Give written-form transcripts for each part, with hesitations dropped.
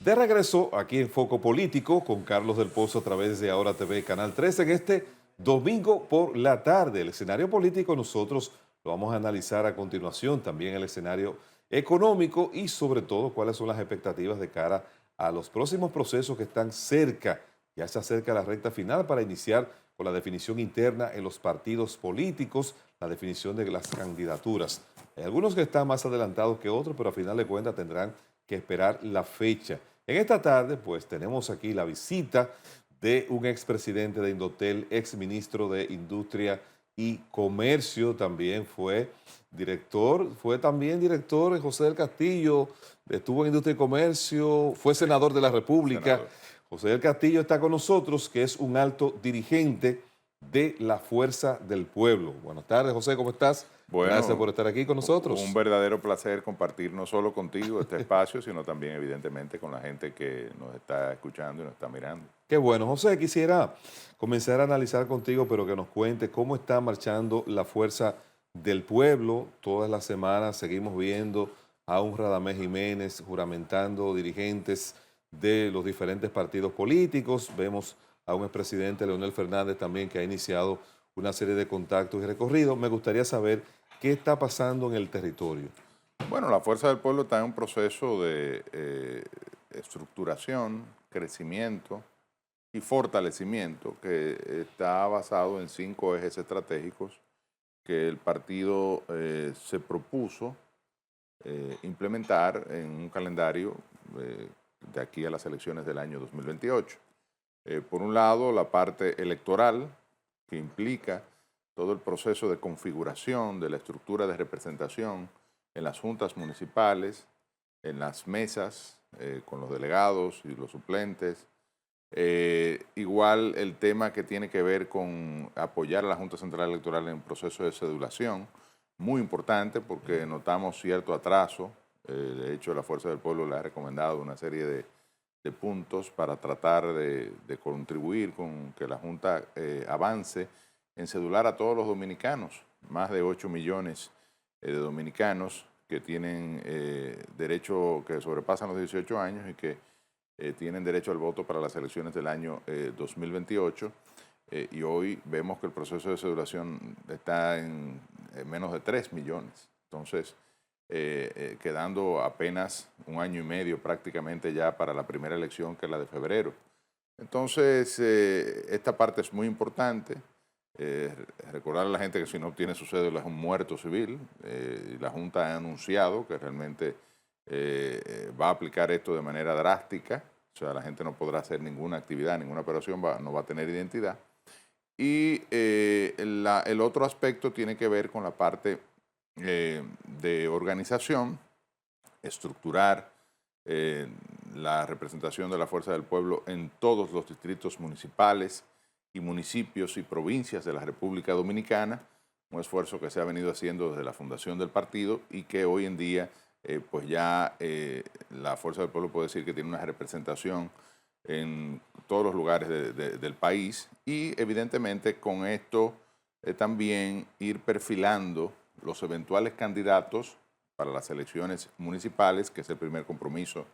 De regreso aquí en Foco Político con Carlos del Pozo a través de Ahora TV Canal 13 en este domingo por la tarde. El escenario político nosotros lo vamos a analizar a continuación, también el escenario económico y sobre todo cuáles son las expectativas de cara a los próximos procesos que están cerca, ya se acerca la recta final para iniciar con la definición interna en los partidos políticos, la definición de las candidaturas. Hay algunos que están más adelantados que otros, pero a final de cuentas tendrán que esperar la fecha. En esta tarde, pues tenemos aquí la visita de un expresidente de Indotel, exministro de Industria y Comercio, también fue también director José del Castillo, estuvo en Industria y Comercio, fue senador de la República. Senador. José del Castillo está con nosotros, que es un alto dirigente de la Fuerza del Pueblo. Buenas tardes, José, ¿cómo estás? Gracias por Bueno, estar aquí con un nosotros. verdadero placer compartir no solo contigo este espacio, sino también evidentemente con la gente que nos está escuchando y nos está mirando. Qué bueno, José, quisiera comenzar a analizar contigo, pero que nos cuente cómo está marchando la Fuerza del Pueblo. Todas las semanas seguimos viendo a un Radamés Jiménez juramentando dirigentes de los diferentes partidos políticos. Vemos a un expresidente, Leonel Fernández, también que ha iniciado una serie de contactos y recorridos. Me gustaría saber qué está pasando en el territorio. Bueno, la Fuerza del Pueblo está en un proceso de estructuración, crecimiento y fortalecimiento que está basado en 5 ejes estratégicos que el partido se propuso implementar en un calendario de aquí a las elecciones del año 2028. Por un lado, la parte electoral, que implica todo el proceso de configuración de la estructura de representación en las juntas municipales, en las mesas, con los delegados y los suplentes. Igual el tema que tiene que ver con apoyar a la Junta Central Electoral en el proceso de cedulación, muy importante porque notamos cierto atraso. De hecho, la Fuerza del Pueblo le ha recomendado una serie de puntos para tratar de contribuir con que la Junta avance en cedular a todos los dominicanos, más de 8 millones de dominicanos que tienen derecho, que sobrepasan los 18 años y que tienen derecho al voto para las elecciones del año 2028. Y hoy vemos que el proceso de cedulación está en menos de 3 millones. Entonces, quedando apenas un año y medio prácticamente ya para la primera elección, que es la de febrero. Entonces, esta parte es muy importante. Recordar a la gente que si no obtiene su cédula es un muerto civil. La Junta ha anunciado que realmente va a aplicar esto de manera drástica. O sea, la gente no podrá hacer ninguna actividad, ninguna operación, no va a tener identidad. Y el otro aspecto tiene que ver con la parte de organización, estructurar la representación de la Fuerza del Pueblo en todos los distritos municipales y municipios y provincias de la República Dominicana, un esfuerzo que se ha venido haciendo desde la fundación del partido y que hoy en día pues ya la Fuerza del Pueblo puede decir que tiene una representación en todos los lugares del país y evidentemente con esto también ir perfilando los eventuales candidatos para las elecciones municipales, que es el primer compromiso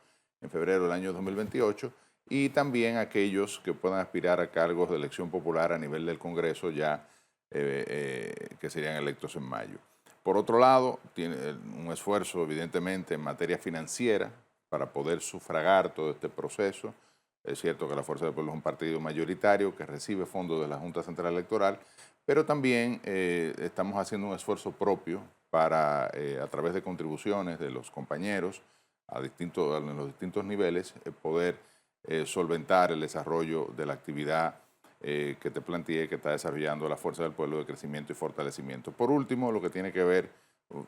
en febrero del año 2028, y también aquellos que puedan aspirar a cargos de elección popular a nivel del Congreso ya que serían electos en mayo. Por otro lado, tiene un esfuerzo evidentemente en materia financiera para poder sufragar todo este proceso. Es cierto que la Fuerza del Pueblo es un partido mayoritario que recibe fondos de la Junta Central Electoral, pero también estamos haciendo un esfuerzo propio para, a través de contribuciones de los compañeros en los distintos niveles, poder solventar el desarrollo de la actividad que te planteé que está desarrollando la Fuerza del Pueblo de crecimiento y fortalecimiento. Por último, lo que tiene que ver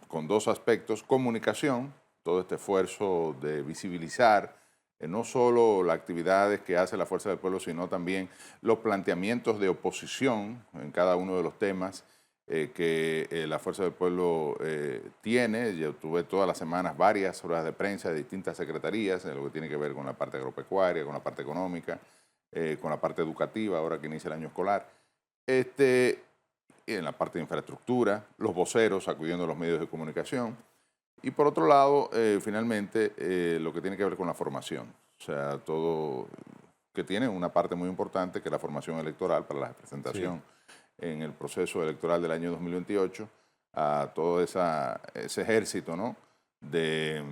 con 2 aspectos: comunicación, todo este esfuerzo de visibilizar no solo las actividades que hace la Fuerza del Pueblo, sino también los planteamientos de oposición en cada uno de los temas que la Fuerza del Pueblo tiene. Yo tuve todas las semanas varias horas de prensa de distintas secretarías, en lo que tiene que ver con la parte agropecuaria, con la parte económica, con la parte educativa, ahora que inicia el año escolar, y en la parte de infraestructura, los voceros acudiendo a los medios de comunicación. Y por otro lado, finalmente, lo que tiene que ver con la formación. O O sea, todo que tiene una parte muy importante que es la formación electoral para la Sí. representación en el proceso electoral del año 2028 a todo ese ejército, ¿no? de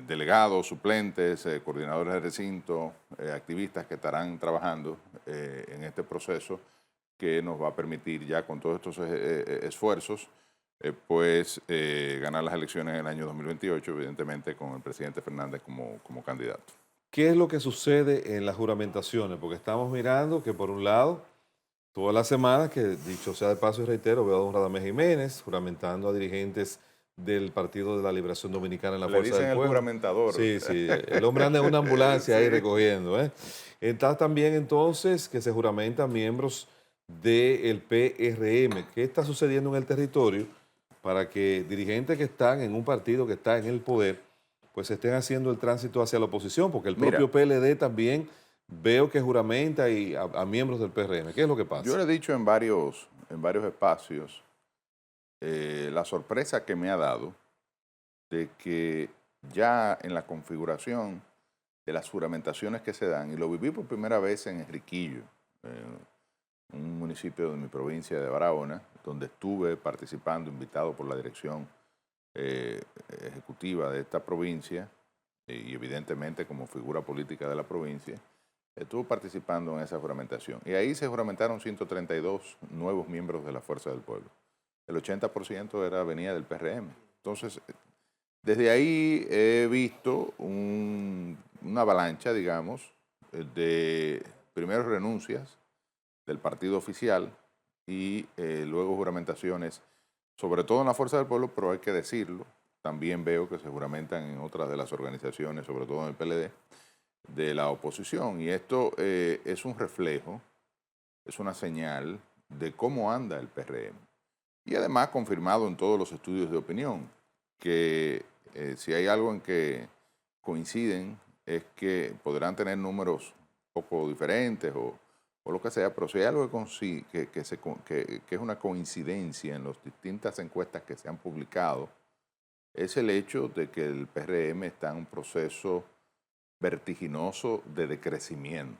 delegados, suplentes, coordinadores de recinto, activistas que estarán trabajando en este proceso que nos va a permitir ya con todos estos esfuerzos, ganar las elecciones en el año 2028, evidentemente con el presidente Fernández como candidato. ¿Qué es lo que sucede en las juramentaciones? Porque estamos mirando que por un lado, todas las semanas, que dicho sea de paso y reitero, veo a don Radamés Jiménez juramentando a dirigentes del Partido de la Liberación Dominicana en la Le Fuerza dicen del el Pueblo. juramentador. Sí, sí, el hombre anda en una ambulancia ahí Sí. recogiendo. Está también entonces que se juramentan miembros del PRM. ¿Qué está sucediendo en el territorio para que dirigentes que están en un partido que está en el poder, pues estén haciendo el tránsito hacia la oposición? Porque el Mira, propio PLD también veo que juramenta a miembros del PRM. ¿Qué es lo que yo pasa? le he dicho en varios espacios la sorpresa que me ha dado de que ya en la configuración de las juramentaciones que se dan, y lo viví por primera vez en Enriquillo, un municipio de mi provincia de Barahona, donde estuve participando, invitado por la dirección eh, ejecutiva de esta provincia y evidentemente como figura política de la provincia, estuvo participando en esa juramentación. Y ahí se juramentaron 132 nuevos miembros de la Fuerza del Pueblo. El 80% venía del PRM. Entonces, desde ahí he visto una avalancha, digamos, de primero renuncias del partido oficial y luego juramentaciones, sobre todo en la Fuerza del Pueblo, pero hay que decirlo, también veo que se juramentan en otras de las organizaciones, sobre todo en el PLD, de la oposición. Y esto es un reflejo, es una señal de cómo anda el PRM. Y además confirmado en todos los estudios de opinión, que si hay algo en que coinciden es que podrán tener números un poco diferentes o lo que sea, pero si hay algo que es una coincidencia en las distintas encuestas que se han publicado, es el hecho de que el PRM está en un proceso vertiginoso de decrecimiento.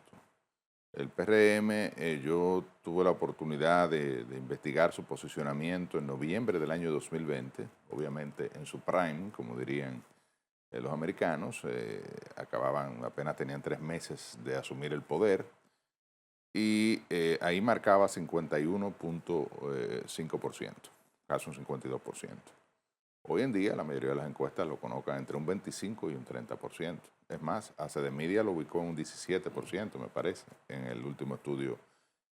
El PRM, yo tuve la oportunidad de investigar su posicionamiento en noviembre del año 2020, obviamente en su prime, como dirían los americanos, apenas tenían 3 meses de asumir el poder, y ahí marcaba 51.5%, casi un 52%. Hoy en día la mayoría de las encuestas lo colocan entre un 25 y un 30%. Es más, ACD Media lo ubicó en un 17%, me parece, en el último estudio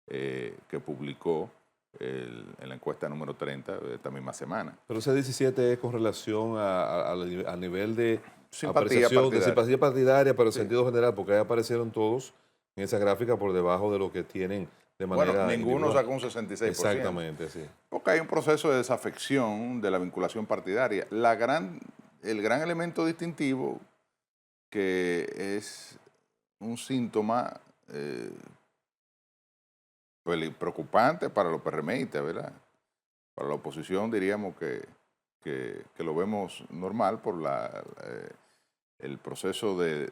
que publicó en la encuesta número 30 de esta misma semana. Pero ese 17 es con relación a nivel de Simpatía apreciación, de partidaria. simpatía partidaria, pero en Sí. sentido general, porque ahí aparecieron todos en esa gráfica por debajo de lo que tienen de Bueno, manera ninguno individual. sacó un 66%. Exactamente, sí. Porque hay un proceso de desafección de la vinculación partidaria. El gran elemento distintivo que es un síntoma preocupante para los PRMistas, ¿verdad? Para la oposición diríamos que lo vemos normal por el proceso de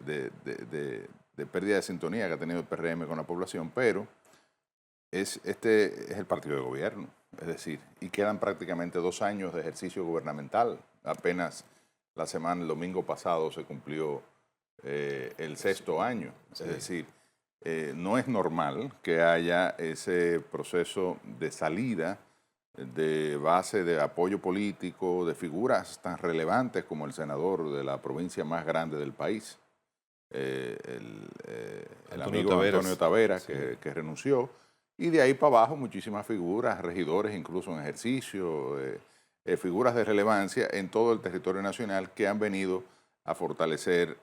pérdida de sintonía que ha tenido el PRM con la población, pero este es el partido de gobierno, es decir, y quedan prácticamente 2 años de ejercicio gubernamental. Apenas el domingo pasado se cumplió el 6.º año, Sí. es decir, no es normal que haya ese proceso de salida de base de apoyo político de figuras tan relevantes como el senador de la provincia más grande del país, el Antonio amigo Taveras. Antonio Taveras, Sí. que renunció, y de ahí para abajo muchísimas figuras, regidores incluso en ejercicio, figuras de relevancia en todo el territorio nacional que han venido a fortalecer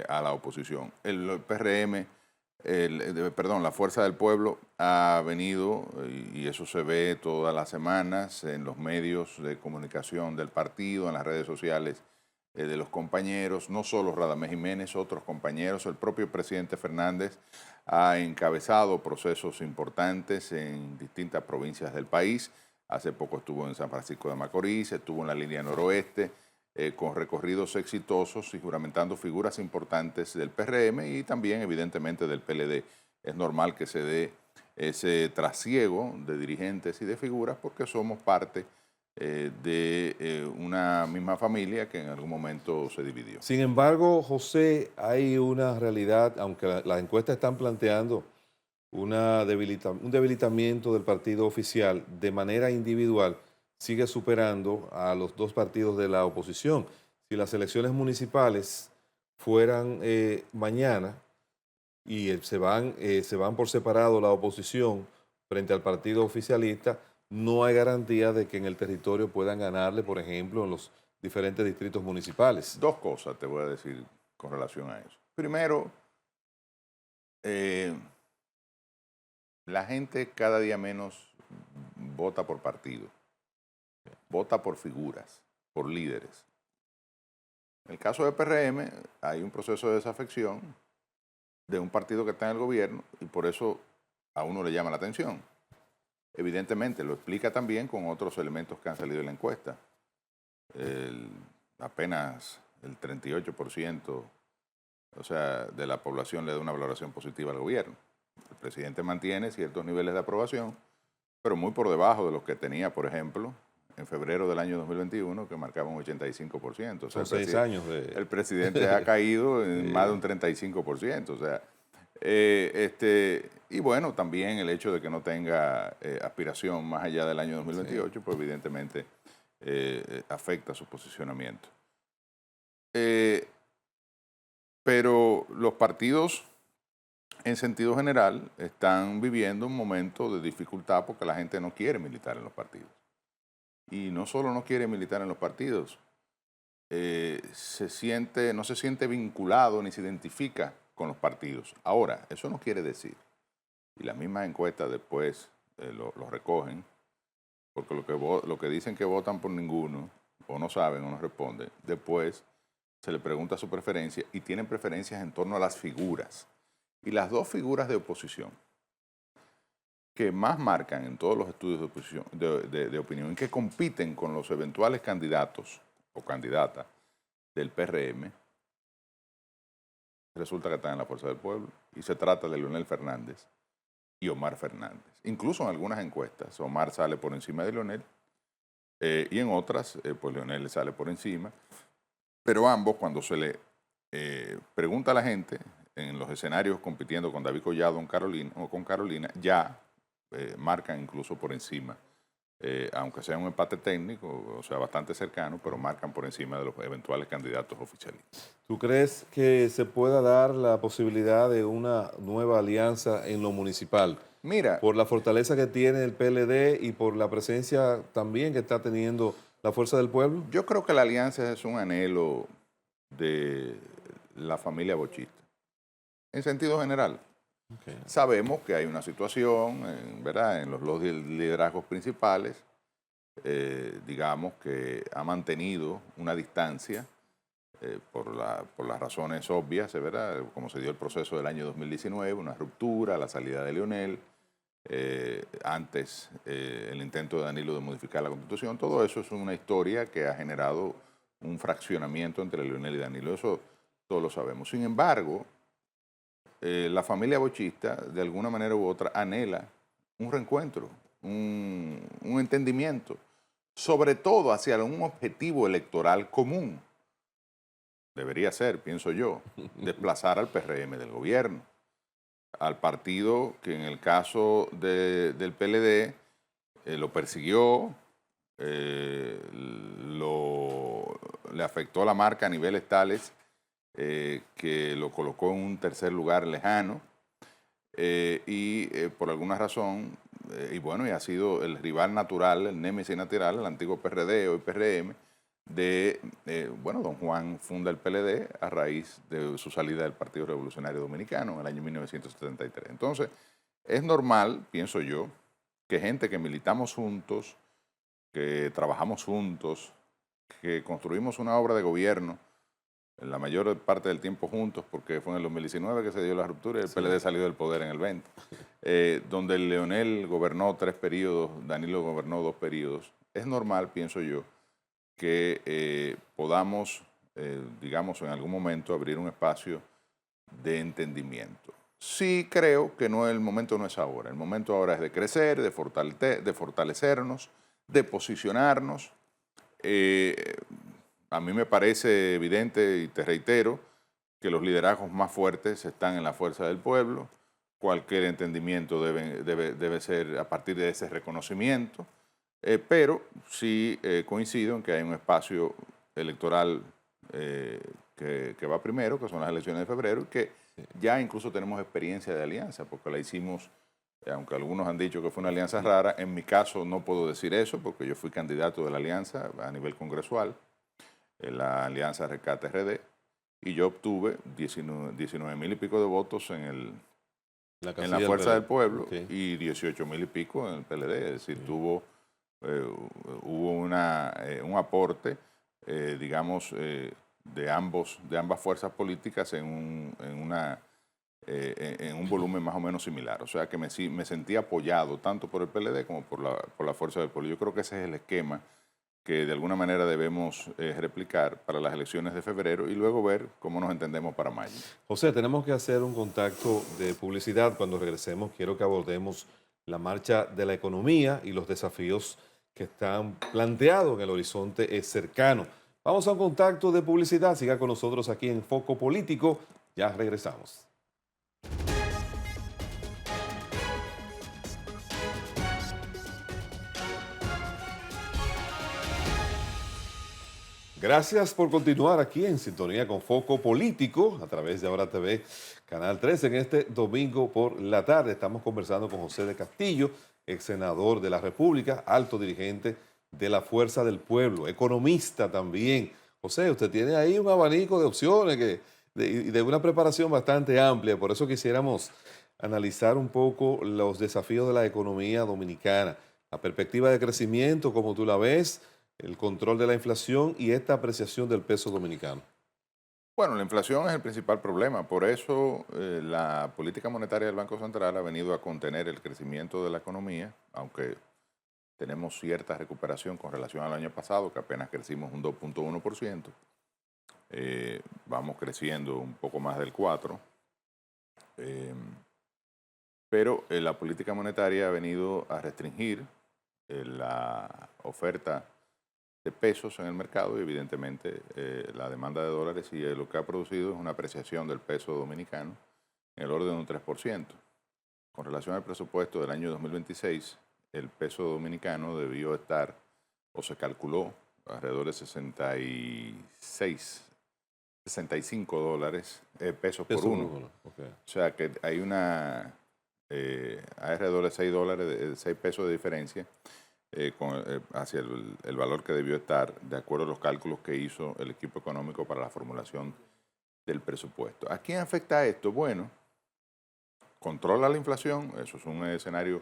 a la oposición. El PRM, la Fuerza del Pueblo ha venido, y eso se ve todas las semanas en los medios de comunicación del partido, en las redes sociales de los compañeros, no solo Radamés Jiménez, otros compañeros, el propio presidente Fernández ha encabezado procesos importantes en distintas provincias del país. Hace poco estuvo en San Francisco de Macorís, estuvo en la línea noroeste, con recorridos exitosos y juramentando figuras importantes del PRM y también evidentemente del PLD. Es normal que se dé ese trasiego de dirigentes y de figuras porque somos parte de una misma familia que en algún momento se dividió. Sin embargo, José, hay una realidad, aunque las encuestas están planteando un debilitamiento del partido oficial de manera individual, sigue superando a los dos partidos de la oposición. Si las elecciones municipales fueran mañana y se van por separado la oposición frente al partido oficialista, no hay garantía de que en el territorio puedan ganarle, por ejemplo, en los diferentes distritos municipales. Dos cosas te voy a decir con relación a eso. Primero, la gente cada día menos vota por partido, vota por figuras, por líderes. En el caso de PRM hay un proceso de desafección de un partido que está en el gobierno y por eso a uno le llama la atención. Evidentemente, lo explica también con otros elementos que han salido en la encuesta. Apenas el 38%, o sea, de la población le da una valoración positiva al gobierno. El presidente mantiene ciertos niveles de aprobación, pero muy por debajo de los que tenía, por ejemplo, en febrero del año 2021, que marcaba un 85%. O sea, Son 6 años de... El presidente ha caído en más de un 35%. O sea, y bueno, también el hecho de que no tenga aspiración más allá del año 2028, pues evidentemente afecta su posicionamiento. Pero los partidos, en sentido general, están viviendo un momento de dificultad porque la gente no quiere militar en los partidos. Y no solo no quiere militar en los partidos, no se siente vinculado ni se identifica con los partidos. Ahora, eso no quiere decir, y las mismas encuestas después lo recogen, porque lo que dicen que votan por ninguno, o no saben o no responden, después se le pregunta su preferencia y tienen preferencias en torno a las figuras. Y las dos figuras de oposición que más marcan en todos los estudios de, oposición, de opinión y que compiten con los eventuales candidatos o candidatas del PRM, resulta que están en la Fuerza del Pueblo y se trata de Leonel Fernández y Omar Fernández. Incluso en algunas encuestas Omar sale por encima de Leonel y en otras pues Leonel le sale por encima, pero ambos cuando se le pregunta a la gente en los escenarios compitiendo con David Collado con Carolina, ya marcan incluso por encima, aunque sea un empate técnico, o sea, bastante cercano, pero marcan por encima de los eventuales candidatos oficialistas. ¿Tú crees que se pueda dar la posibilidad de una nueva alianza en lo municipal? Mira, por la fortaleza que tiene el PLD y por la presencia también que está teniendo la Fuerza del Pueblo. Yo creo que la alianza es un anhelo de la familia bochista, en sentido general. Okay. Sabemos que hay una situación, ¿verdad?, en los liderazgos principales, digamos, que ha mantenido una distancia por las razones obvias, ¿verdad?, como se dio el proceso del año 2019, una ruptura, la salida de Leonel, antes el intento de Danilo de modificar la Constitución. Todo eso es una historia que ha generado un fraccionamiento entre Leonel y Danilo. Eso todos lo sabemos. Sin embargo, la familia bochista, de alguna manera u otra, anhela un reencuentro, un entendimiento, sobre todo hacia un objetivo electoral común. Debería ser, pienso yo, desplazar al PRM del gobierno, al partido que en el caso del PLD lo persiguió, le afectó la marca a niveles tales que lo colocó en un tercer lugar lejano por alguna razón, y bueno, y ha sido el rival natural, el némesis natural, el antiguo PRD, hoy PRM, bueno, don Juan funda el PLD a raíz de su salida del Partido Revolucionario Dominicano en el año 1973. Entonces, es normal, pienso yo, que gente que militamos juntos, que trabajamos juntos, que construimos una obra de gobierno en la mayor parte del tiempo juntos, porque fue en el 2019 que se dio la ruptura y el PLD salió del poder en el 20, donde Leonel gobernó 3 periodos, Danilo gobernó 2 periodos. Es normal, pienso yo, que podamos, digamos, en algún momento abrir un espacio de entendimiento. Sí creo que el momento no es ahora. El momento ahora es de crecer, de fortalecernos, de posicionarnos. Eh, a mí me parece evidente, y te reitero, que los liderazgos más fuertes están en la fuerza del pueblo. Cualquier entendimiento debe ser a partir de ese reconocimiento. Pero sí coincido en que hay un espacio electoral que va primero, que son las elecciones de febrero, y que ya incluso tenemos experiencia de alianza, porque la hicimos, aunque algunos han dicho que fue una alianza rara, en mi caso no puedo decir eso, porque yo fui candidato de la alianza a nivel congresual, en la alianza Rescate RD, y yo obtuve 19 mil y pico de votos La en la casilla del Fuerza del PLD. Pueblo Ok. y 18 mil y pico en el PLD, es decir, Sí. eh, hubo un aporte, digamos, de ambas fuerzas políticas en un volumen más o menos similar. O sea que me sentí apoyado tanto por el PLD como por la Fuerza del Pueblo. Yo creo que ese es el esquema que de alguna manera debemos replicar para las elecciones de febrero y luego ver cómo nos entendemos para mayo. José, tenemos que hacer un contacto de publicidad. Cuando regresemos, quiero que abordemos la marcha de la economía y los desafíos que están planteados en el horizonte cercano. Vamos a un contacto de publicidad. Siga con nosotros aquí en Foco Político. Ya regresamos. Gracias por continuar aquí en sintonía con Foco Político a través de Ahora TV, Canal 13. En este domingo por la tarde estamos conversando con José de Castillo, ex senador de la República, alto dirigente de la Fuerza del Pueblo, economista también. José, usted tiene ahí un abanico de opciones de una preparación bastante amplia. Por eso quisiéramos analizar un poco los desafíos de la economía dominicana, la perspectiva de crecimiento, como tú la ves, el control de la inflación y esta apreciación del peso dominicano. Bueno, la inflación es el principal problema, por eso la política monetaria del Banco Central ha venido a contener el crecimiento de la economía, aunque tenemos cierta recuperación con relación al año pasado, que apenas crecimos un 2,1%, vamos creciendo un poco más del 4%, pero la política monetaria ha venido a restringir la oferta de pesos en el mercado y evidentemente la demanda de dólares y lo que ha producido es una apreciación del peso dominicano en el orden de un 3%. Con relación al presupuesto del año 2026, el peso dominicano debió estar o se calculó alrededor de 65 dólares, pesos por Peso por uno. uno. Ok. O sea que hay hay alrededor de 6 dólares, de 6 pesos de diferencia hacia el valor que debió estar de acuerdo a los cálculos que hizo el equipo económico para la formulación del presupuesto. ¿A quién afecta esto? Bueno, controla la inflación, eso es un escenario,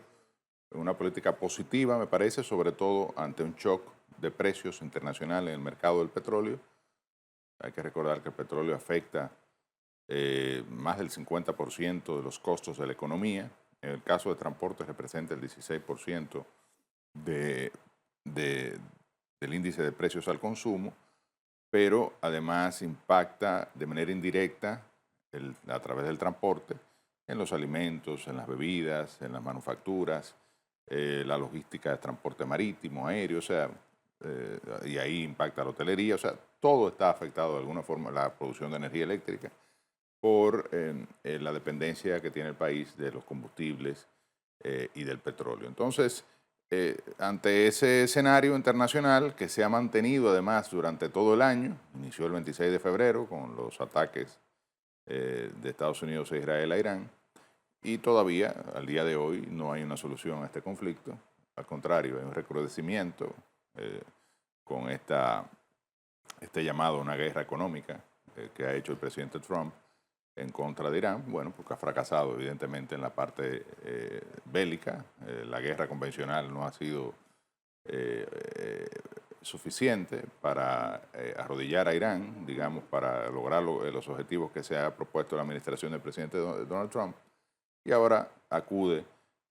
una política positiva, me parece, sobre todo ante un shock de precios internacionales en el mercado del petróleo. Hay que recordar que el petróleo afecta más del 50% de los costos de la economía. En el caso de transporte representa el 16% de, de- del índice de precios al consumo, pero además impacta de manera indirecta a través del transporte en los alimentos, en las bebidas, en las manufacturas, la logística de transporte marítimo, aéreo, o sea, y ahí impacta la hotelería, o sea, todo está afectado de alguna forma, la producción de energía eléctrica, por la dependencia que tiene el país de los combustibles y del petróleo. Entonces, ante ese escenario internacional que se ha mantenido además durante todo el año, inició el 26 de febrero con los ataques de Estados Unidos e Israel a Irán, y todavía al día de hoy no hay una solución a este conflicto. Al contrario, hay un recrudecimiento eh, con este llamado a una guerra económica que ha hecho el presidente Trump en contra de Irán, bueno, porque ha fracasado evidentemente en la parte bélica. La guerra convencional no ha sido eh, eh, suficiente para arrodillar a Irán, digamos, para lograr los objetivos que se ha propuesto la administración del presidente Donald Trump, y ahora acude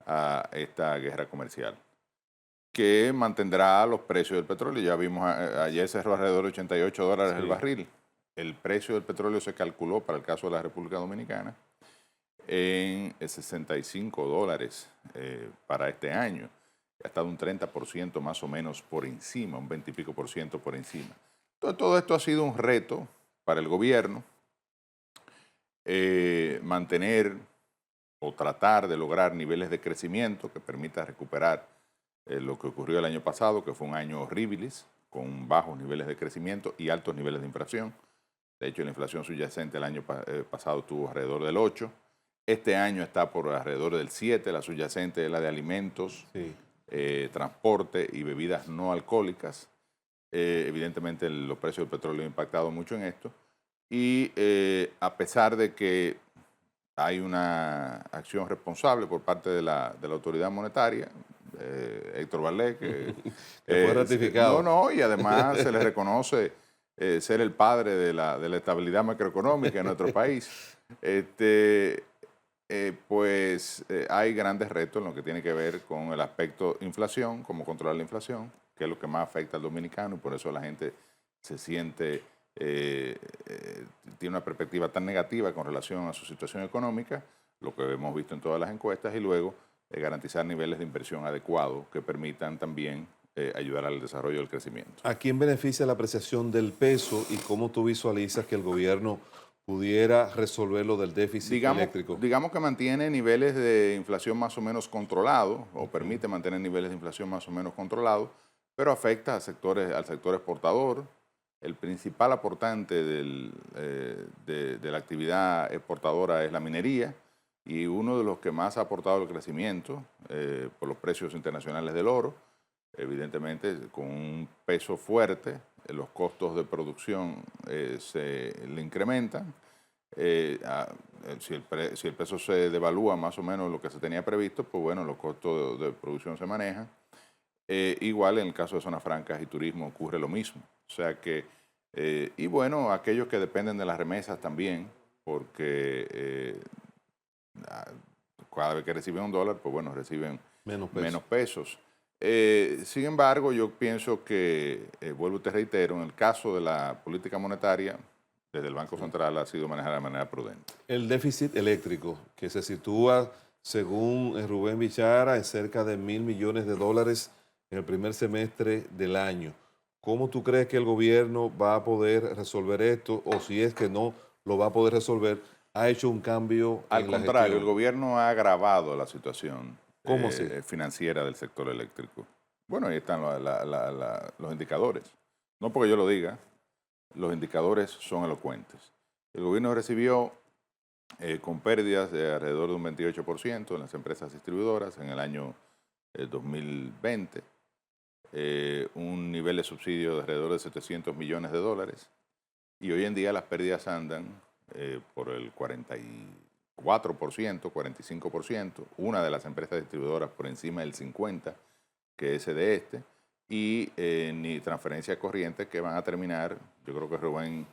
a esta guerra comercial. que mantendrá los precios del petróleo. Ya vimos, ayer cerró alrededor de $88 el Sí. barril. El precio del petróleo se calculó para el caso de la República Dominicana en $65 para este año. Ha estado un 30% más o menos por encima, un 20 y pico por ciento por encima. Entonces, todo esto ha sido un reto para el gobierno, mantener o tratar de lograr niveles de crecimiento que permita recuperar lo que ocurrió el año pasado, que fue un año horribilis, con bajos niveles de crecimiento y altos niveles de inflación. De hecho, la inflación subyacente el año pasado estuvo alrededor del 8. Este año está por alrededor del 7, la subyacente es la de alimentos, Sí. transporte y bebidas no alcohólicas. Evidentemente los precios del petróleo han impactado mucho en esto. Y a pesar de que hay una acción responsable por parte de la autoridad monetaria, Héctor Vallet, que Fue ratificado. y además se le reconoce ser el padre de la estabilidad macroeconómica en nuestro país. Hay grandes retos en lo que tiene que ver con el aspecto inflación, cómo controlar la inflación, que es lo que más afecta al dominicano, y por eso la gente se siente, tiene una perspectiva tan negativa con relación a su situación económica, lo que hemos visto en todas las encuestas, y luego garantizar niveles de inversión adecuados que permitan también ayudar al desarrollo del crecimiento. ¿A quién beneficia la apreciación del peso y cómo tú visualizas que el gobierno pudiera resolver lo del déficit eléctrico? Digamos que mantiene niveles de inflación más o menos controlados, o permite mantener niveles de inflación más o menos controlados, pero afecta al sector exportador. El principal aportante de la actividad exportadora es la minería, y uno de los que más ha aportado el crecimiento por los precios internacionales del oro. Evidentemente, con un peso fuerte, los costos de producción se le incrementan. Si el peso se devalúa más o menos lo que se tenía previsto, pues bueno, los costos de producción se manejan. Igual en el caso de zonas francas y turismo ocurre lo mismo. O sea que, y bueno, aquellos que dependen de las remesas también, porque cada vez que reciben $1, pues bueno, reciben Menos peso. menos pesos. Sin embargo, yo pienso que, vuelvo y te reitero, en el caso de la política monetaria, desde el Banco Central ha sido manejada de manera prudente. El déficit eléctrico, que se sitúa, según Rubén Bichara, en cerca de $1.000 millones en el primer semestre del año. ¿Cómo tú crees que el gobierno va a poder resolver esto? O si es que no lo va a poder resolver, ¿ha hecho un cambio Al en la contrario, el gestión? gobierno ha agravado la situación ¿Cómo así? financiera del sector eléctrico. Bueno, ahí están los indicadores. No porque yo lo diga, los indicadores son elocuentes. El gobierno recibió con pérdidas de alrededor de un 28% en las empresas distribuidoras en el año 2020, un nivel de subsidio de alrededor de $700 millones, y hoy en día las pérdidas andan por el 44%, 45%, una de las empresas distribuidoras por encima del 50%, que es de y ni transferencias corrientes que van a terminar. Yo creo que Rubén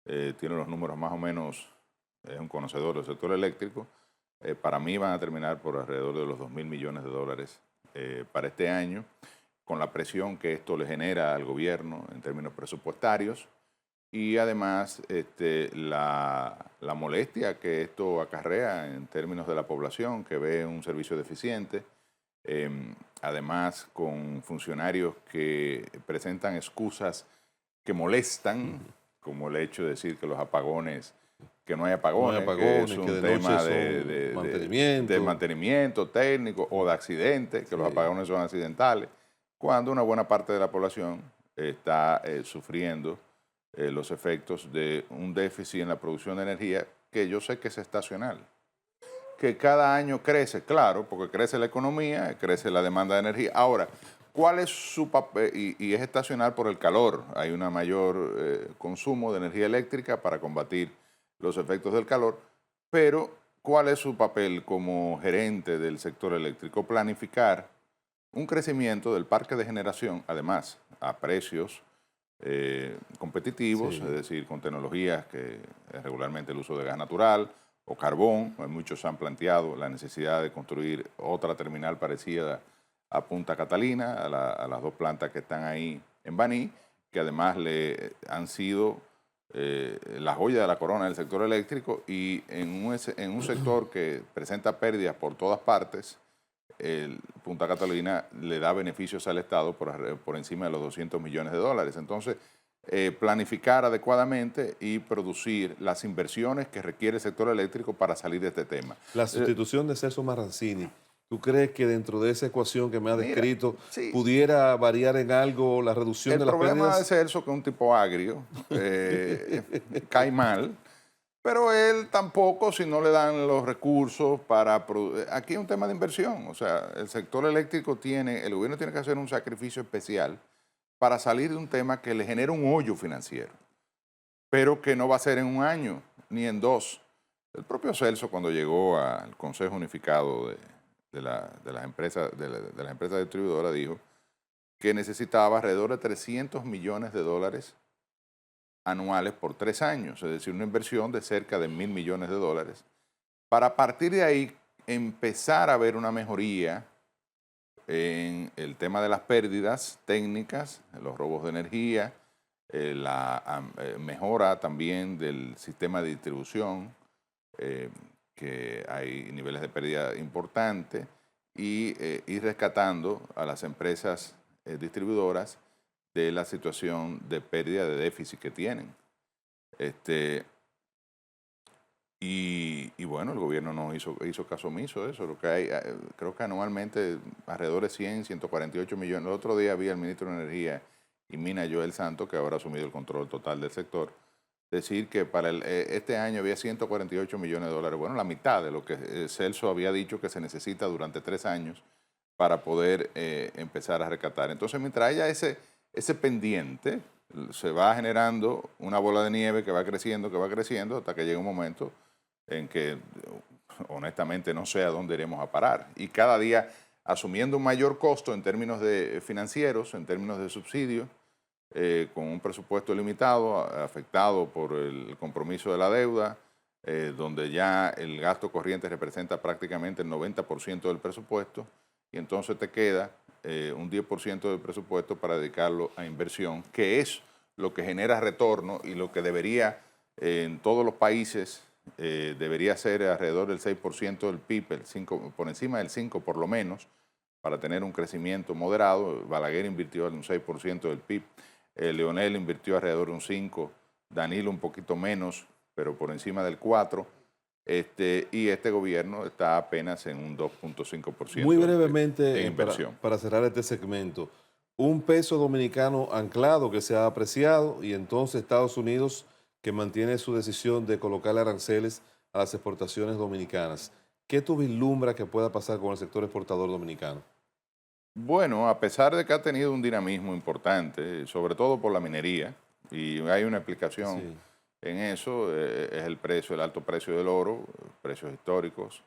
tiene los números más o menos, es un conocedor del sector eléctrico. Para mí van a terminar por alrededor de los $2.000 millones para este año, con la presión que esto le genera al gobierno en términos presupuestarios, y además la molestia que esto acarrea en términos de la población que ve un servicio deficiente, además con funcionarios que presentan excusas que molestan, como el hecho de decir que los apagones, que no hay apagones, que es un que de tema noche son de mantenimiento técnico o de accidentes, que los apagones son accidentales, cuando una buena parte de la población está sufriendo los efectos de un déficit en la producción de energía, que yo sé que es estacional, que cada año crece, claro, porque crece la economía, crece la demanda de energía. Ahora, ¿cuál es su papel? Y es estacional por el calor. Hay un mayor consumo de energía eléctrica para combatir los efectos del calor, pero ¿cuál es su papel como gerente del sector eléctrico? Planificar un crecimiento del parque de generación, además, a precios competitivos, Sí. es decir, con tecnologías que es regularmente el uso de gas natural o carbón. Muchos han planteado la necesidad de construir otra terminal parecida a Punta Catalina, a las dos plantas que están ahí en Baní, que además le han sido la joya de la corona del sector eléctrico, y en un sector que presenta pérdidas por todas partes, el Punta Catalina le da beneficios al Estado por encima de los 200 millones de dólares. Entonces, planificar adecuadamente y producir las inversiones que requiere el sector eléctrico para salir de este tema. La sustitución de Celso Marrancini, ¿tú crees que dentro de esa ecuación que me ha descrito sí, pudiera variar en algo la reducción de las pérdidas? El problema de Celso, que es un tipo agrio, cae mal, pero él tampoco, si no le dan los recursos para... Aquí es un tema de inversión, o sea, el sector eléctrico el gobierno tiene que hacer un sacrificio especial para salir de un tema que le genera un hoyo financiero, pero que no va a ser en un año ni en dos. El propio Celso, cuando llegó al Consejo Unificado de las empresas distribuidoras, dijo que necesitaba alrededor de 300 millones de dólares anuales por 3 años, es decir, una inversión de cerca de 1.000 millones de dólares, para a partir de ahí empezar a ver una mejoría en el tema de las pérdidas técnicas, los robos de energía, la mejora también del sistema de distribución, que hay niveles de pérdida importantes, y ir rescatando a las empresas distribuidoras de la situación de pérdida de déficit que tienen. Y bueno, el gobierno no hizo caso omiso de eso. Lo que hay, creo que anualmente alrededor de 148 millones. El otro día vi al ministro de Energía y Minas, Joel Santos, que ahora ha asumido el control total del sector, decir que para este año había 148 millones de dólares. Bueno, la mitad de lo que Celso había dicho que se necesita durante 3 años para poder empezar a rescatar. Entonces, mientras haya ese pendiente, se va generando una bola de nieve que va creciendo, hasta que llega un momento en que honestamente no sé a dónde iremos a parar. Y cada día asumiendo un mayor costo en términos financieros, en términos de subsidios, con un presupuesto limitado, afectado por el compromiso de la deuda, donde ya el gasto corriente representa prácticamente el 90% del presupuesto, y entonces te queda un 10% del presupuesto para dedicarlo a inversión, que es lo que genera retorno y lo que debería, en todos los países, debería ser alrededor del 6% del PIB, por encima del 5% por lo menos, para tener un crecimiento moderado. Balaguer invirtió en un 6% del PIB, Leonel invirtió alrededor de un 5%, Danilo un poquito menos, pero por encima del 4%. Y este gobierno está apenas en un 2.5% Muy brevemente, de inversión. para cerrar este segmento, un peso dominicano anclado que se ha apreciado, y entonces Estados Unidos, que mantiene su decisión de colocarle aranceles a las exportaciones dominicanas. ¿Qué tú vislumbras que pueda pasar con el sector exportador dominicano? Bueno, a pesar de que ha tenido un dinamismo importante, sobre todo por la minería, y hay una explicación Sí. en eso, es el alto precio del oro, precios históricos.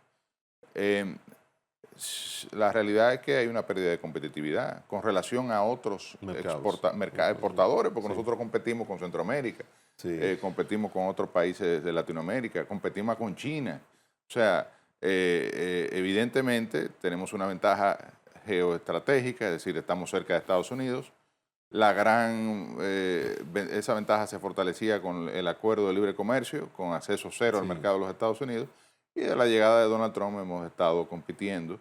La realidad es que hay una pérdida de competitividad con relación a otros mercados exportadores, porque nosotros competimos con Centroamérica, competimos con otros países de Latinoamérica, competimos con China. O sea, evidentemente tenemos una ventaja geoestratégica, es decir, estamos cerca de Estados Unidos. Esa ventaja se fortalecía con el acuerdo de libre comercio, con acceso cero al mercado de los Estados Unidos, y de la llegada de Donald Trump hemos estado compitiendo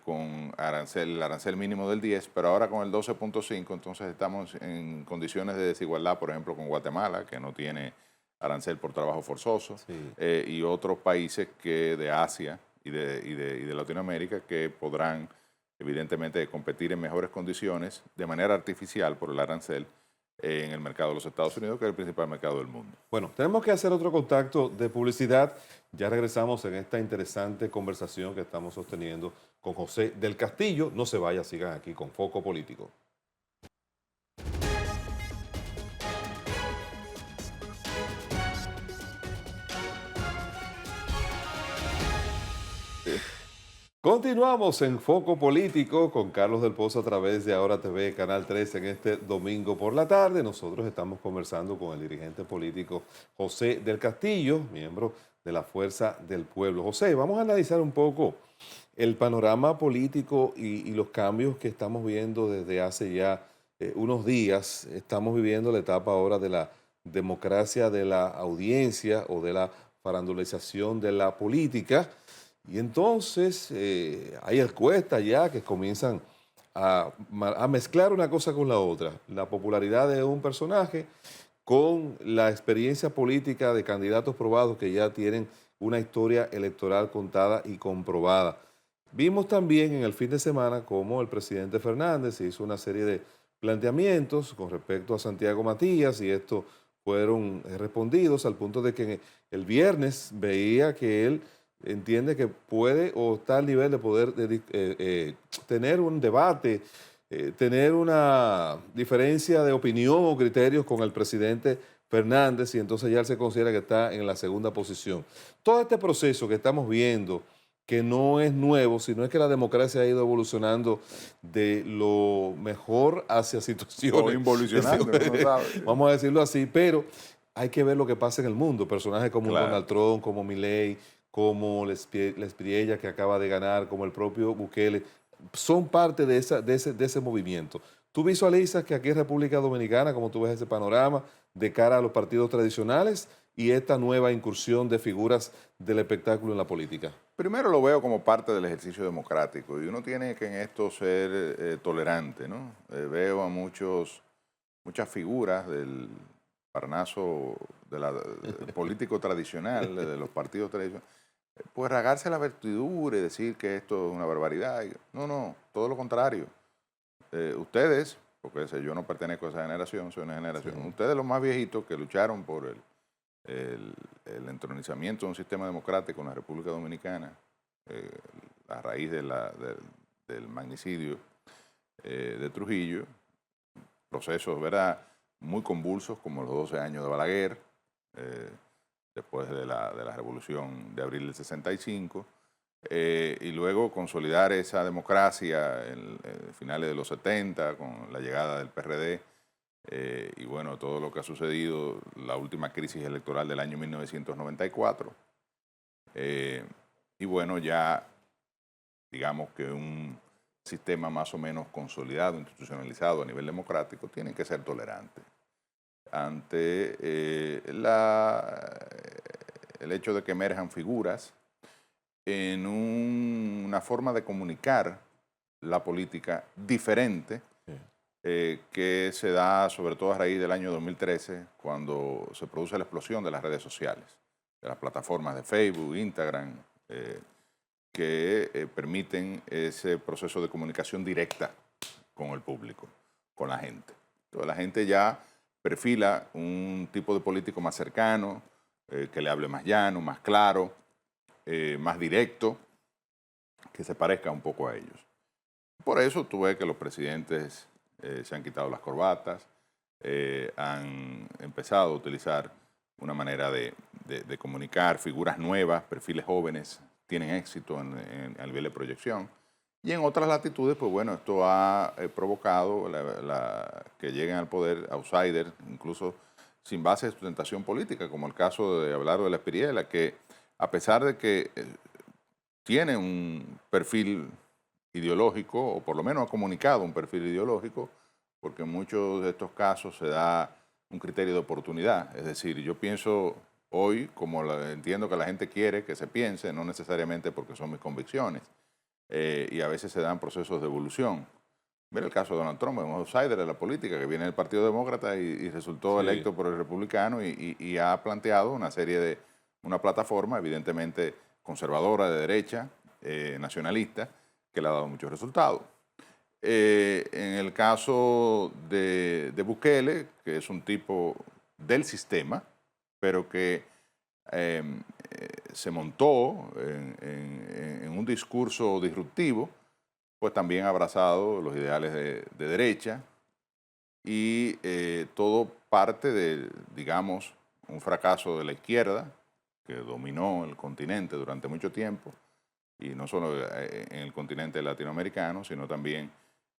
con el arancel mínimo del 10, pero ahora con el 12.5, entonces estamos en condiciones de desigualdad, por ejemplo, con Guatemala, que no tiene arancel por trabajo forzoso, y otros países de Asia y de Latinoamérica que podrán evidentemente competir en mejores condiciones de manera artificial por el arancel en el mercado de los Estados Unidos, que es el principal mercado del mundo. Bueno, tenemos que hacer otro contacto de publicidad. Ya regresamos en esta interesante conversación que estamos sosteniendo con José del Castillo. No se vaya, sigan aquí con Foco Político. Continuamos en Foco Político con Carlos del Pozo a través de Ahora TV, Canal 3, en este domingo por la tarde. Nosotros estamos conversando con el dirigente político José del Castillo, miembro de la Fuerza del Pueblo. José, vamos a analizar un poco el panorama político y los cambios que estamos viendo desde hace ya unos días, estamos viviendo la etapa ahora de la democracia de la audiencia o de la farandulización de la política. Y entonces hay encuestas ya que comienzan a mezclar una cosa con la otra. La popularidad de un personaje con la experiencia política de candidatos probados que ya tienen una historia electoral contada y comprobada. Vimos también en el fin de semana cómo el presidente Fernández hizo una serie de planteamientos con respecto a Santiago Matías y estos fueron respondidos al punto de que el viernes veía que él entiende que puede o está al nivel de poder tener un debate, tener una diferencia de opinión o criterios con el presidente Fernández y entonces ya él se considera que está en la segunda posición. Todo este proceso que estamos viendo, que no es nuevo, sino es que la democracia ha ido evolucionando de lo mejor hacia O situaciones. involucionando, no sabe. Vamos a decirlo así, pero hay que ver lo que pasa en el mundo. Personajes como Claro. Donald Trump, como Milei, como Lespriella, que acaba de ganar, como el propio Bukele, son parte de ese movimiento. ¿Tú visualizas que aquí en República Dominicana, como tú ves ese panorama, de cara a los partidos tradicionales y esta nueva incursión de figuras del espectáculo en la política? Primero lo veo como parte del ejercicio democrático y uno tiene que en esto ser tolerante, ¿no? Veo a muchas figuras del parnaso político tradicional, de los partidos tradicionales, pues rasgarse la vestidura y decir que esto es una barbaridad. No, todo lo contrario. Ustedes, porque yo no pertenezco a esa generación, soy una generación, Sí. ustedes los más viejitos que lucharon por el entronizamiento de un sistema democrático en la República Dominicana, eh, a raíz del magnicidio de Trujillo, procesos, ¿verdad?, muy convulsos como los 12 años de Balaguer, después de la Revolución de abril del 65, y luego consolidar esa democracia en finales de los 70 con la llegada del PRD, y bueno, todo lo que ha sucedido, la última crisis electoral del año 1994, y bueno, ya digamos que un sistema más o menos consolidado, institucionalizado a nivel democrático, tienen que ser tolerantes ante el hecho de que emerjan figuras en una forma de comunicar la política diferente, que se da sobre todo a raíz del año 2013, cuando se produce la explosión de las redes sociales, de las plataformas de Facebook, Instagram, que permiten ese proceso de comunicación directa con el público, con la gente. Entonces la gente ya perfila un tipo de político más cercano, que le hable más llano, más claro, más directo, que se parezca un poco a ellos. Por eso tú ves que los presidentes se han quitado las corbatas, han empezado a utilizar una manera de comunicar, figuras nuevas, perfiles jóvenes, tienen éxito a nivel de proyección. Y en otras latitudes, pues bueno, esto ha provocado que lleguen al poder outsiders, incluso sin base de sustentación política, como el caso de hablar de Lespriella, que a pesar de que tiene un perfil ideológico, o por lo menos ha comunicado un perfil ideológico, porque en muchos de estos casos se da un criterio de oportunidad. Es decir, yo pienso hoy como entiendo que la gente quiere que se piense, no necesariamente porque son mis convicciones, y a veces se dan procesos de evolución. Mira el caso de Donald Trump, un outsider de la política, que viene del Partido Demócrata y resultó electo por el Republicano y ha planteado una plataforma evidentemente conservadora, de derecha, nacionalista, que le ha dado muchos resultados. En el caso de Bukele, que es un tipo del sistema, pero que se montó en un discurso disruptivo, pues también ha abrazado los ideales de derecha y todo parte de, digamos, un fracaso de la izquierda que dominó el continente durante mucho tiempo, y no solo en el continente latinoamericano, sino también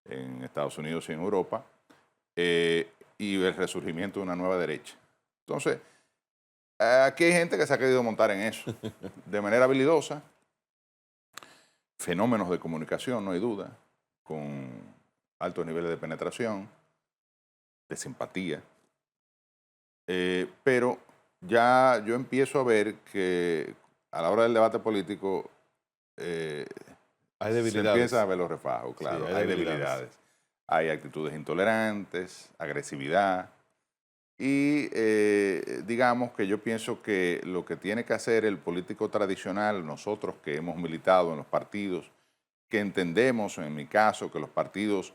en Estados Unidos y en Europa, y el resurgimiento de una nueva derecha. Entonces, aquí hay gente que se ha querido montar en eso de manera habilidosa, fenómenos de comunicación, no hay duda, con altos niveles de penetración, de simpatía, pero ya yo empiezo a ver que a la hora del debate político Hay se empiezan debilidades. a ver los refajos, Sí, claro, hay hay debilidades. debilidades, hay actitudes intolerantes, agresividad, y digamos que yo pienso que lo que tiene que hacer el político tradicional, nosotros que hemos militado en los partidos, que entendemos, en mi caso, que los partidos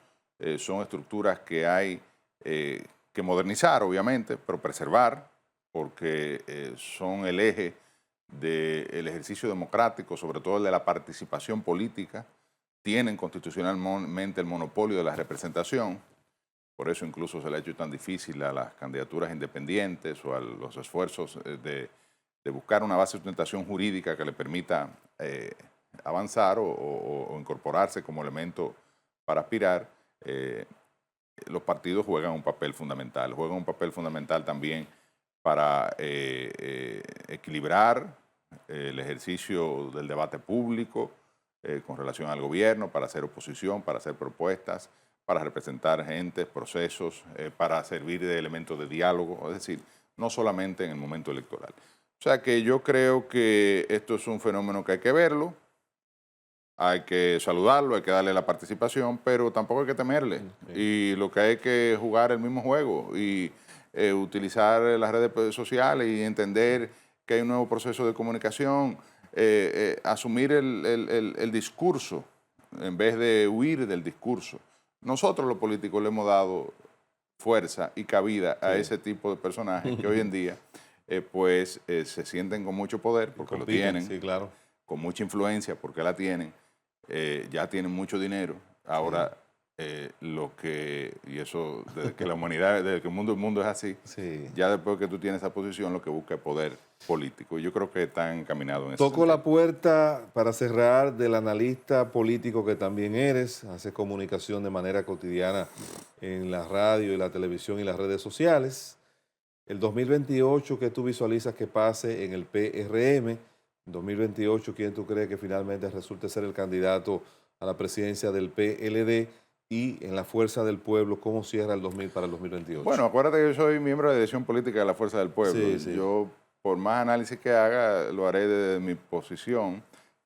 son estructuras que hay que modernizar, obviamente, pero preservar, porque son el eje del ejercicio democrático, sobre todo el de la participación política, tienen constitucionalmente el monopolio de la representación, por eso incluso se le ha hecho tan difícil a las candidaturas independientes o a los esfuerzos de buscar una base de sustentación jurídica que le permita avanzar o incorporarse como elemento para aspirar. Los partidos juegan un papel fundamental también para equilibrar el ejercicio del debate público con relación al gobierno, para hacer oposición, para hacer propuestas, para representar gentes, procesos, para servir de elemento de diálogo, es decir, no solamente en el momento electoral. O sea que yo creo que esto es un fenómeno que hay que verlo, hay que saludarlo, hay que darle la participación, pero tampoco hay que temerle. Y lo que hay que jugar el mismo juego y utilizar las redes sociales y entender que hay un nuevo proceso de comunicación, asumir el discurso en vez de huir del discurso. Nosotros los políticos le hemos dado fuerza y cabida a ese tipo de personajes que hoy en día se sienten con mucho poder porque lo tienen, Sí, claro. con mucha influencia porque la tienen, ya tienen mucho dinero. Ahora, y eso desde que la humanidad, desde que el mundo es así, Sí. ya después que tú tienes esa posición, lo que busca es poder político. Y yo creo que están encaminados en ese Toco la sentido. puerta para cerrar del analista político que también eres, haces comunicación de manera cotidiana en la radio y la televisión y las redes sociales. El 2028, ¿qué tú visualizas que pase en el PRM? En 2028, ¿quién tú crees que finalmente resulte ser el candidato a la presidencia del PLD? Y en la Fuerza del Pueblo, ¿cómo cierra el 2000 para el 2028? Bueno, acuérdate que yo soy miembro de la dirección política de la Fuerza del Pueblo. Sí, sí. Yo, por más análisis que haga, lo haré desde mi posición,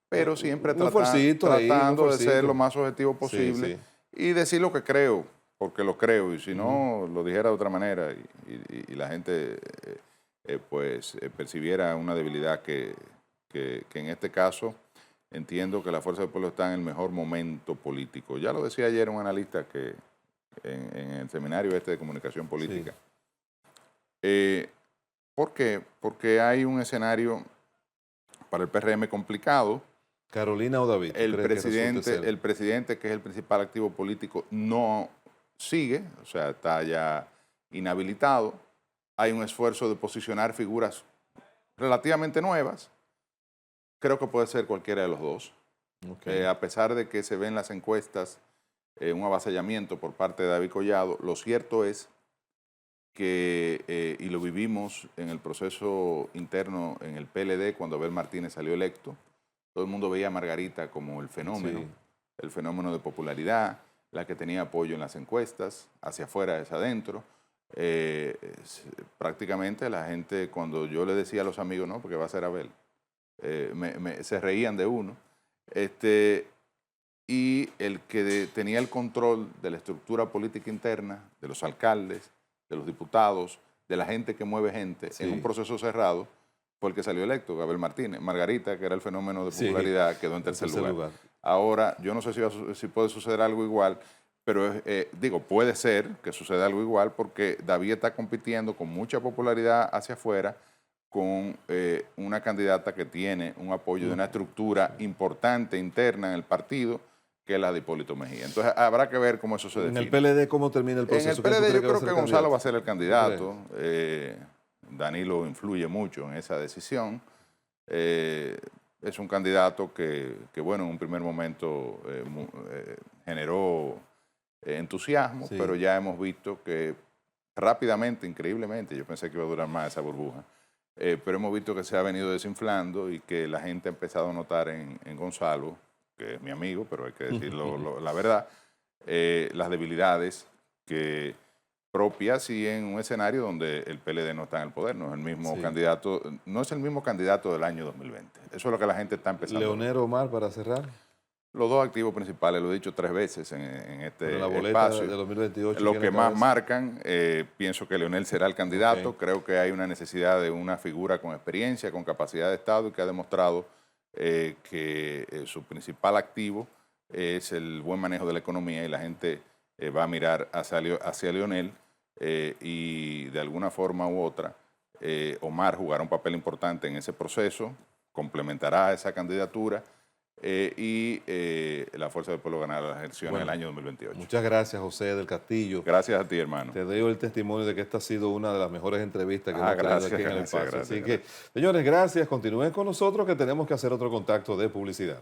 pero siempre Un esfuercito ahí, un tratando de ser esfuercito. lo más objetivo posible y decir lo que creo, porque lo creo, y si no, lo dijera de otra manera y la gente percibiera una debilidad que en este caso entiendo que la Fuerza del Pueblo está en el mejor momento político. Ya lo decía ayer un analista que en el seminario de comunicación política. ¿Por qué? Porque hay un escenario para el PRM complicado. Carolina o David. El presidente, que es el principal activo político, no sigue, o sea, está ya inhabilitado. Hay un esfuerzo de posicionar figuras relativamente nuevas. Creo que puede ser cualquiera de los dos. A pesar de que se ven las encuestas un avasallamiento por parte de David Collado, lo cierto es que, y lo vivimos en el proceso interno en el PLD cuando Abel Martínez salió electo, todo el mundo veía a Margarita como el fenómeno de popularidad, la que tenía apoyo en las encuestas, hacia afuera, hacia adentro. Prácticamente la gente, cuando yo le decía a los amigos, no, porque va a ser Abel, se reían de uno. Y el que tenía el control de la estructura política interna, de los alcaldes, de los diputados, de la gente que mueve gente en un proceso cerrado, fue el que salió electo, Gabriel Martínez. Margarita, que era el fenómeno de popularidad, quedó en tercer lugar. Ahora, yo no sé si puede suceder algo igual, pero puede ser que suceda algo igual porque David está compitiendo con mucha popularidad hacia afuera con una candidata que tiene un apoyo de una estructura importante interna en el partido, que es la de Hipólito Mejía. Entonces, habrá que ver cómo eso se define. ¿En el PLD cómo termina el proceso? En el PLD yo creo que Gonzalo va a ser el candidato. Danilo influye mucho en esa decisión. Es un candidato que, bueno, en un primer momento generó entusiasmo, pero ya hemos visto que rápidamente, increíblemente, yo pensé que iba a durar más esa burbuja, pero hemos visto que se ha venido desinflando y que la gente ha empezado a notar en Gonzalo que es mi amigo, pero hay que decirlo la verdad, las debilidades que propias y en un escenario donde el PLD no está en el poder, no es el mismo Sí. candidato, no es el mismo candidato del año 2020. Eso es lo que la gente está empezando a ver. Leonel Omar, para cerrar, Los dos activos principales, lo he dicho 3 veces en este pero la boleta espacio. de 2028. Lo ¿quién que más encabeza? marcan, pienso que Leonel será el candidato. Ok. Creo que hay una necesidad de una figura con experiencia, con capacidad de Estado y que ha demostrado que su principal activo es el buen manejo de la economía y la gente va a mirar hacia Leonel y de alguna forma u otra Omar jugará un papel importante en ese proceso, complementará esa candidatura y la Fuerza del Pueblo ganará las elecciones Bueno, del año 2028. Muchas gracias, José del Castillo. Gracias a ti, hermano. Te doy el testimonio de que esta ha sido una de las mejores entrevistas que hemos tenido Gracias, aquí en el gracias, espacio. gracias, Así que, señores, gracias. Continúen con nosotros que tenemos que hacer otro contacto de publicidad.